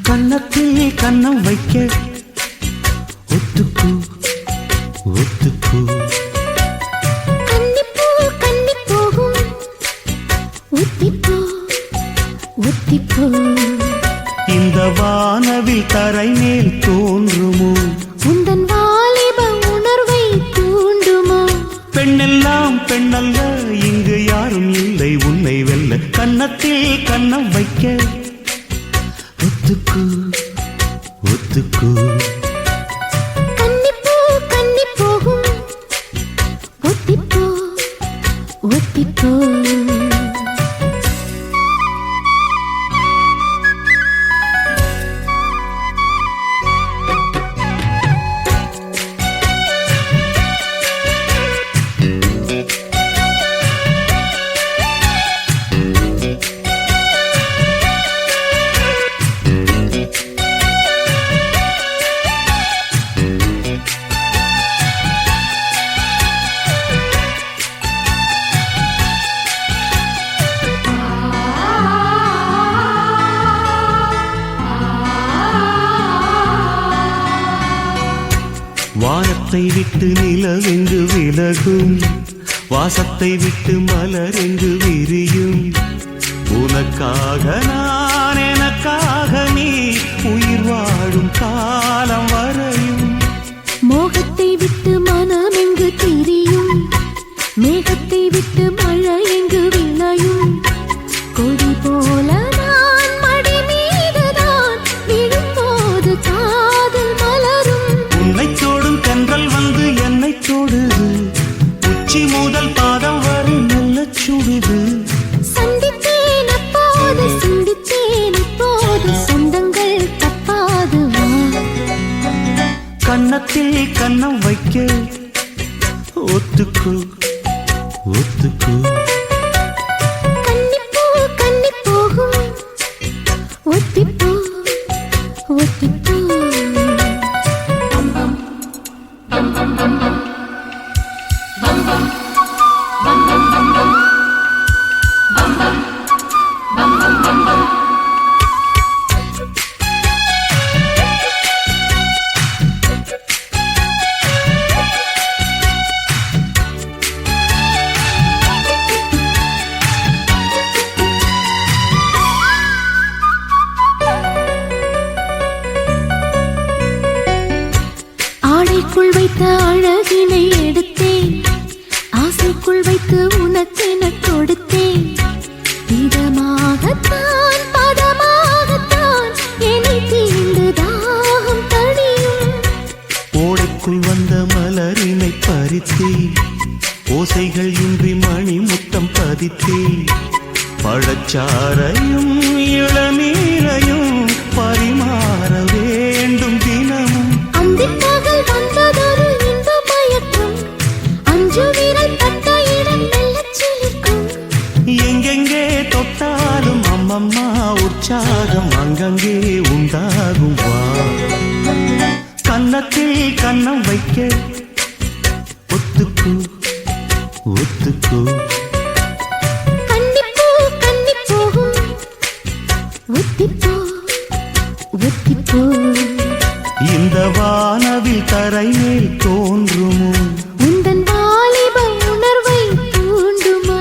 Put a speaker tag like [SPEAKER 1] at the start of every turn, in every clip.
[SPEAKER 1] கன்னத்தில் கன்னம் வைக்க ஒத்துக்கு ஒத்துக்கு
[SPEAKER 2] கன்னிப்பூ கன்னி போகும் ஒத்திப்போ ஒத்திப்போ
[SPEAKER 1] இந்த வானவில் தரை மேல் தோன்றுமோ
[SPEAKER 2] உந்தன் வாலிப உணர்வை தூண்டுமோ
[SPEAKER 1] பெண்ணெல்லாம் பெண்ணல்ல இங்கு யாரும் இல்லை உன்னை வெல்ல கன்னத்தில் கன்னம் வைக்க ஒத்துக்கு ஒத்துக்கு
[SPEAKER 2] கன்னிப்பூ கன்னி போகும் ஒத்திப்போ ஒத்திப்போ
[SPEAKER 1] வானத்தை விட்டு நிலவெங்கு விலகும் வாசத்தை விட்டு மலரெங்கு விரியும் உனக்காக நான் எனக்காக நீ உயிர் வாழும் காலம் வரையும்
[SPEAKER 2] மோகத்தை விட்டு மனம் எங்கு திரியும் மேகத்தை விட்டு மழை எங்கு விளையும் கொடி போல நான் மடி மீதுதான் விழும்போது காதல் மலரும்
[SPEAKER 1] உன்னை தோடும் தென்றல் வந்து என்னை தோடுது உச்சி முதல் பாதம் வரை நல்ல சுடுது
[SPEAKER 2] சந்தித்தேன் அப்போது சிந்தித்தேன் இப்போது சொந்தங்கள் தப்பாது
[SPEAKER 1] கன்னத்தில் கன்னம் வைக்க ஒத்துக்கு ஒத்துக்கு
[SPEAKER 2] கன்னிப்பூ கன்னி போகும் ஒத்திப்போ ஒத்திப்போ ஆடைக்குள் வைத்த அழகினை எடுத்தேன் ஆசைக்குள் வைத்து உனக்கென கொடுத்தேன் இதமாகத்தான் பதமாகத்தான் என்னை தீண்டு தாகம் தணியும்
[SPEAKER 1] ஓடைக்குள் வந்த மலரினை பறித்தே ஓசைகள் இன்றி மணி முத்தம் பதித்தே பழச்சாரையும் இளநீரையும் பரிமாற வேண்டும் தினமும்
[SPEAKER 2] அந்திப் பகல் வந்ததொரு இன்ப மயக்கம் அஞ்சு விரல் தட்ட இடம் மெல்லச் சிலிர்க்கும்
[SPEAKER 1] எங்கெங்கே தொட்டாலும் அம்மம்மா உற்சாகம் அங்கங்கே உண்டாகும் வா கன்னத்தில் கன்னம் வைக்க ஒத்துக்கு ஒத்துக்கு
[SPEAKER 2] கன்னிப்பூ கன்னி போகும் ஒத்திப்போ ஒத்திப்போ
[SPEAKER 1] இந்த வானவில் தரை மேல் தோன்றுமோ
[SPEAKER 2] உந்தன் வாலிப உணர்வை தூண்டுமா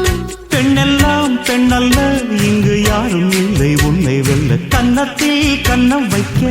[SPEAKER 1] பெண்ணெல்லாம் பெண்ணல்ல இங்கு யாரும் இல்லை உன்னை வெல்ல கன்னத்தில் கன்னம் வைக்க